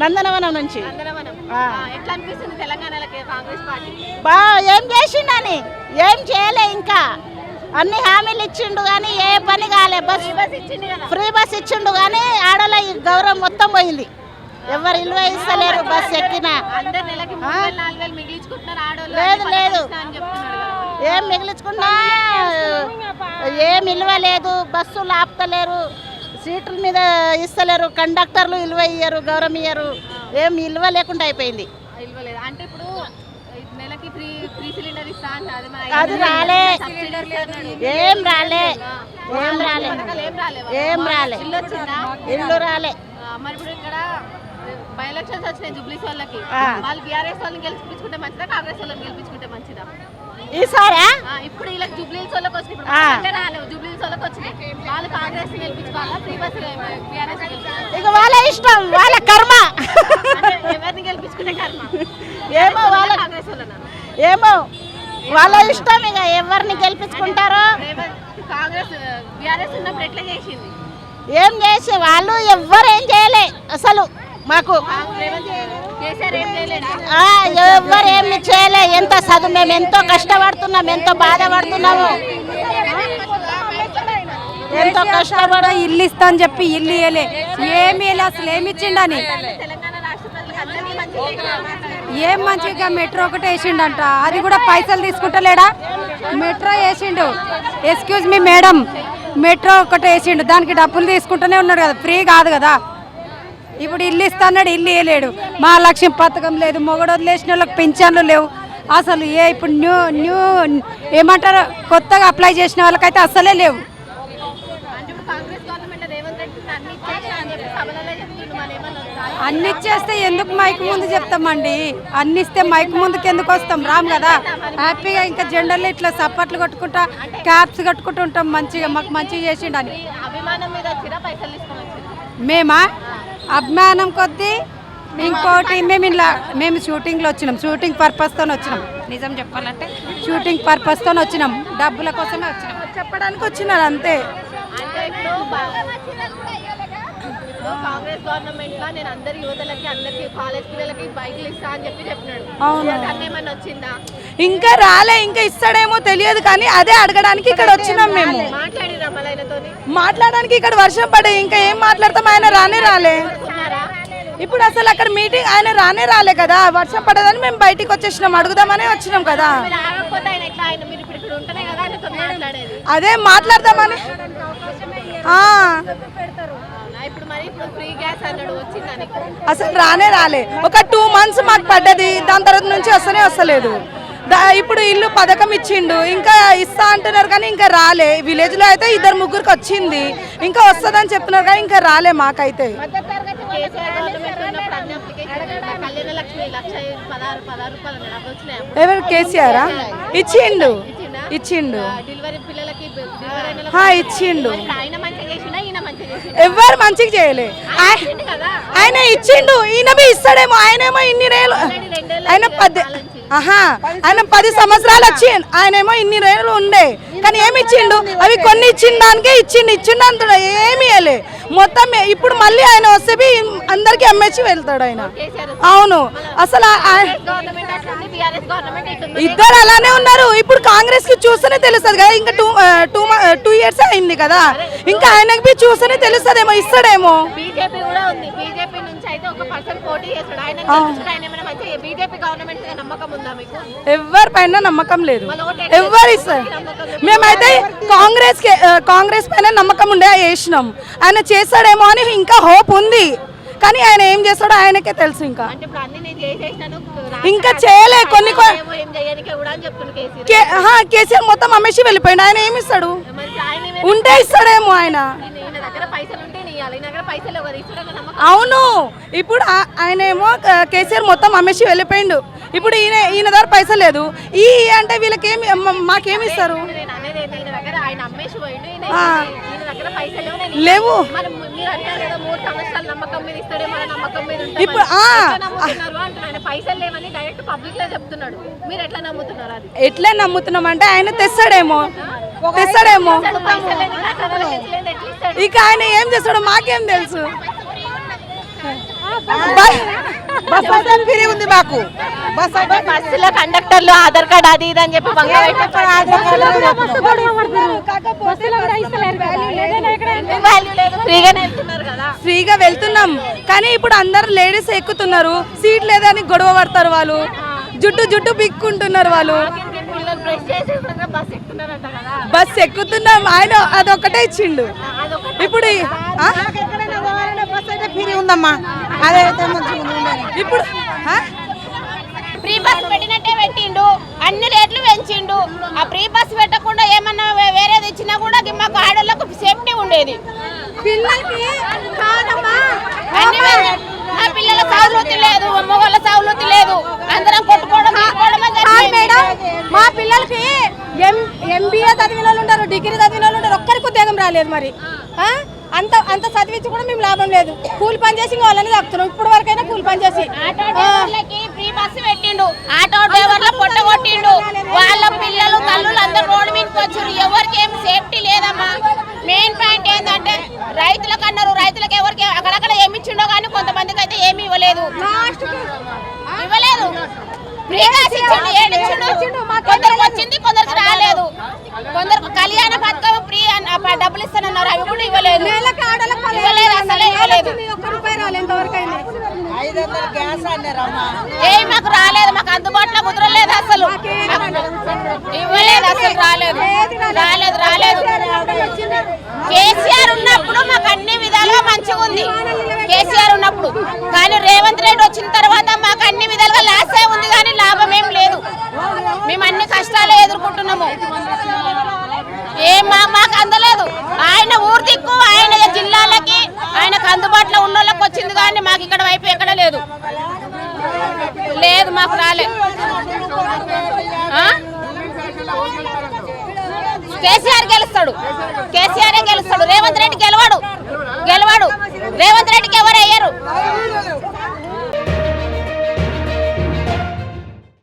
నందనవనం నుంచి. ఎట్లా అనిపిస్తుంది తెలంగాణలో కాంగ్రెస్ పార్టీ? ఏం చేసిండని ఏం చేయలే, ఇంకా అన్ని హామీలు ఇచ్చిండు కానీ ఏ పని కాలే. ఫ్రీ బస్ ఇచ్చిండు కానీ ఆడల గౌరవం మొత్తం పోయింది. ఎవరు ఇల్లు ఇస్తలేరు బస్ ఎక్కినా. లేదు లేదు, ఏం మిగిలించుకున్నా ఏం ఇల్వ లేదు. బస్సులు ఆపుతలేరు, సీట్ల మీద ఇస్తలేరు, కండక్టర్లు ఇల్వ ఇయ్యరు, గౌరవం ఇయ్యరు. ఏం ఇల్వ లేకుండా అయిపోయింది. అంటే ఇప్పుడు నెలకి ఫ్రీ సిలిండర్ ఇస్తా అది రాలే, ఏం రాలే, ఏం రాలే, ఏం రాలే, ఇల్లు రాలే. మరి ఇప్పుడు ఇక్కడ బై ఎలక్షన్స్ వచ్చినాయి జూబ్లీస్ వాళ్ళకి, వాళ్ళు బీఆర్ఎస్ వాళ్ళని గెలిపించుకుంటే మంచిదా, కాంగ్రెస్ వాళ్ళని గెలిపించుకుంటే మంచిదా? ఈసారా ఇప్పుడు ఇలా జూబ్లీస్ వాళ్ళకి వచ్చినాయి, ఇప్పుడు రాలేవు, జూబ్లీస్ వాళ్ళకి వచ్చినాయి, వాళ్ళు కాంగ్రెస్ గెలిపించుకోవాలా, ఫ్రీ బస్ బీఆర్ఎస్ ఇక వాళ్ళ ఇష్టం, వాళ్ళ కర్మ. ఎవరిని గెలిపించుకునే కర్మ ఏమో వాళ్ళ కాంగ్రెస్ వాళ్ళనా? ఏమో వాళ్ళ ఇష్టం, ఇక ఎవరిని గెలిపించుకుంటారో. కాంగ్రెస్ బీఆర్ఎస్ ఉన్నప్పుడు ఎట్లా చేసింది? ఏం చేసి వాళ్ళు ఎవ్వరు ఏం చేయలే అసలు మాకు. ఎవ్వరు ఏమి చేయలే. ఎంత చదువు, మేము ఎంతో కష్టపడుతున్నాం, ఎంతో బాధపడుతున్నాము, ఎంతో కష్టపడ. ఇల్లు ఇస్తా అని చెప్పి ఇల్లు ఇవ్వలే, ఏమి అసలు ఏమి ఇచ్చిండని. ఏం మంచిగా మెట్రో ఒకటి వేసిండంట, అది కూడా పైసలు తీసుకుంటలేడా? మెట్రో వేసిండు, ఎక్స్క్యూజ్ మీ మేడం, మెట్రో ఒకటి వేసిండు, దానికి డబ్బులు తీసుకుంటూనే ఉన్నాడు కదా, ఫ్రీ కాదు కదా. ఇప్పుడు ఇల్లు ఇస్తాన్నాడు, ఇల్లు ఇవ్వలేడు. మా లక్ష్యం పథకం లేదు, మొగడు వదిలేసిన వాళ్ళకి పింఛన్లు లేవు అసలు. ఇప్పుడు న్యూ ఏమంటారు, కొత్తగా అప్లై చేసిన వాళ్ళకైతే అసలే లేవు. అన్ని ఇచ్చేస్తే ఎందుకు మైక్ ముందు చెప్తామండి? అన్ని ఇస్తే మైక్ ముందుకు ఎందుకు వస్తాం? రామ్ కదా హ్యాపీగా. ఇంకా జెండర్లు ఇట్లా సప్పట్లు కొట్టుకుంటా, క్యాప్స్ కట్టుకుంటూ ఉంటాం. మంచిగా మాకు మంచిగా చేసిండు అని మేమా అభిమానం కొద్దీ. ఇంకోటి మేము షూటింగ్లో వచ్చినాం, షూటింగ్ పర్పస్తో వచ్చినాం. నిజం చెప్పాలంటే షూటింగ్ పర్పస్తో వచ్చినాం, డబ్బుల కోసమే వచ్చినాం, చెప్పడానికి వచ్చినారు అంతే. కాంగ్రెస్ గవర్నమెంట్ లో నేను అందరి యువతలకి, అందరికి కాలేజ్ పిల్లలకి బైక్లు ఇస్తా అని చెప్పినాడు. ఏమన్నా వచ్చిందా? ఇంకా రాలే, ఇంకా ఇస్తాడేమో తెలియదు కానీ అదే అడగడానికి ఇక్కడ వచ్చినాం మేము. మాట్లాడిరా మళ్ళీ ఆయనతోని? మాట్లాడడానికి ఇక్కడ వర్షం పడే, ఇంకా ఏం మాట్లాడతాం? ఆయన రాలే. ఇప్పుడు అసలు అక్కడ మీటింగ్ ఆయన రాలే కదా, వర్షం పడదని మేము బయటికి వచ్చేసినాం, అడుగుదామనే వచ్చినాం కదా. అదే మాట్లాడదామని. అసలు రాలే. ఒక 2 months మాకు పడ్డది, దాని తర్వాత నుంచి వస్తలేదు. ఇప్పుడు ఇల్లు పథకం ఇచ్చిండు, ఇంకా ఇస్తా అంటున్నారు కానీ ఇంకా రాలే. విలేజ్ లో అయితే 2-3 వచ్చింది, ఇంకా వస్తుందని చెప్తున్నారు కానీ ఇంకా రాలే మాకైతే. ఎవరు కేసీఆరా? ఇచ్చిండు. ఇచ్చిండు. ఎవరు మంచిగా చేయలే. ఆయన ఇచ్చిండు, ఈయన ఇస్తాడేమో. ఆయనేమో ఇన్ని రేలు, ఆయన 10 సంవత్సరాలు వచ్చి ఆయనేమో ఇన్ని రేలు ఉండే కానీ ఏమి ఇచ్చిండు? అవి కొన్ని ఇచ్చిన దానికే ఇచ్చిండు అంటాడు, ఏమి ఇవ్వలే మొత్తం. ఇప్పుడు మళ్ళీ ఆయన వస్తే అందరికి అమ్మేసి వెళ్తాడు ఆయన. అవును, అసలు ఇద్దరు అలానే ఉన్నారు. ఇప్పుడు కాంగ్రెస్ కి చూస్తేనే తెలుస్తుంది కదా, ఇంకా 2 years అయింది కదా, ఇంకా ఆయనకి చూస్తేనే తెలుస్తుందేమో, ఇస్తాడేమో. ఎవరి పైన నమ్మకం లేదు, ఎవరు ఇస్తారు. మేమైతే కాంగ్రెస్ పైన నమ్మకం ఉండే వేసినాం. ఆయన చేస్తాడేమో అని ఇంకా హోప్ ఉంది కానీ ఆయన ఏం చేస్తాడో ఆయనకే తెలుసు. ఇంకా చేయలే కొన్ని. కేసీఆర్ మొత్తం అమ్మేసి వెళ్ళిపోయింది, ఆయన ఏమి ఇస్తాడు? ఉంటే ఇస్తాడేమో ఆయన. అవును, ఇప్పుడు ఆయన ఏమో కేసీఆర్ మొత్తం అమ్మేసి వెళ్ళిపోయిండు. ఇప్పుడు ఈయన దగ్గర పైసలు లేదు, ఈ అంటే వీళ్ళకి మాకేమి ఇస్తారు? లేవు. ఇప్పుడు ఎట్లా నమ్ముతున్నాం అంటే ఆయన తెస్తాడేమో. ఇక ఆయన ఏం చేస్తాడో మాకేం తెలుసు. బస్ అయితే ఫ్రీ ఉంది మాకు. బస్ అయితే బస్సులో కండక్టర్లు ఆధార్ కార్డు అది ఇది అని చెప్పి ఫ్రీగానే వెళ్తున్నారు కదా. ఫ్రీగా వెళ్తున్నాం కానీ ఇప్పుడు అందరు లేడీస్ ఎక్కుతున్నారు, సీట్ లేదని గొడవ పడతారు వాళ్ళు, జుట్టు బిక్కుంటున్నారు వాళ్ళు. బస్ ఎక్కుతున్నాం, ఆయన అదొక్కటే ఇచ్చిండు. ఇప్పుడు బస్ అయితే ఫ్రీ ఉందమ్మా, అదైతే మంచిగా. ఇప్పుడు ఫ్రీ బస్ పెట్టినట్టే పెట్టిండు, అన్ని రేట్లు పెంచిండు. ఆ ఫ్రీ బస్ పెట్టకుండా ఏమన్నా వేరేది ఇచ్చినా కూడా మాకు ఆడోళ్ళకు సేఫ్టీ ఉండేది. పిల్లలకి అన్ని మా పిల్లల సౌలతి లేదు, మగవాళ్ళ సౌలతి లేదు, అందరం కొట్టుకోవడం మేడం. మా పిల్లలకి ఎంబీఏ చదివిన వాళ్ళు ఉంటారు, డిగ్రీ చదివిన వాళ్ళు ఉంటారు, ఒక్కరికి ఉద్యోగం రాలేదు. మరి అంత చదివించి కూడా మేము లాభం లేదు. కూలి పని చేసి వాళ్ళని తప్పుతున్నాం. ఇప్పుడు వరకైనా కూలి పని చేసి ఫ్రీ బస్సు పెట్టిండు, ఆటో డ్రైవర్ల పొట్ట కొట్టిండు. వాళ్ళ పిల్లలు తల్లులు అందరూ రోడ్డు మీదకి వచ్చారు. ఎవరికి ఏం సేఫ్టీ లేదమ్మా. మెయిన్ పాయింట్ ఏంటంటే రైతులకు అన్నారు, రైతులకు ఎవరికి అక్కడక్కడ ఏమి ఇచ్చిండో కానీ కొంతమందికి అయితే ఏమి ఇవ్వలేదు. ఫ్రీగా ఇచ్చిండు, ఏడిచ్చిండు. కొందరికి వచ్చింది, కొందరికి రాలేదు. కొందరికి కళ్యాణ పథకం ఫ్రీ డబ్బులు ఇస్తానన్నారు, అవి కూడా ఇవ్వలేదు. అసలే ఇవ్వలేదు. ఏ మాకు రాలేదు, మాకు అందుబాటులో కుదరలేదు, అసలు ఇవ్వలేదు, అసలు రాలేదు. కేసీఆర్ ఉన్నప్పుడు మాకు అన్ని విధాలుగా మంచిగా ఉంది, కేసీఆర్ ఉన్నప్పుడు. కానీ రేవంత్ రెడ్డి వచ్చిన తర్వాత మాకు అన్ని విధాలుగా లాసే ఉంది కానీ లాభం ఏం లేదు. మేము అన్ని కష్టాలే ఎదుర్కొంటున్నాము. మాకు అందలేదు. ఆయన ఊరు దిక్కు, ఆయన జిల్లాలకి ఆయనకు అందుబాటులో ఉన్న వాళ్ళకి వచ్చింది కానీ మాకు ఇక్కడ వైపు ఎక్కడ లేదు, మాకు రాలే. కేసీఆర్ గెలుస్తాడు, కేసీఆర్ గెలుస్తాడు. రేవంత్ రెడ్డి గెలవాడు. రేవంత్ రెడ్డికి ఎవరు అయ్యారు?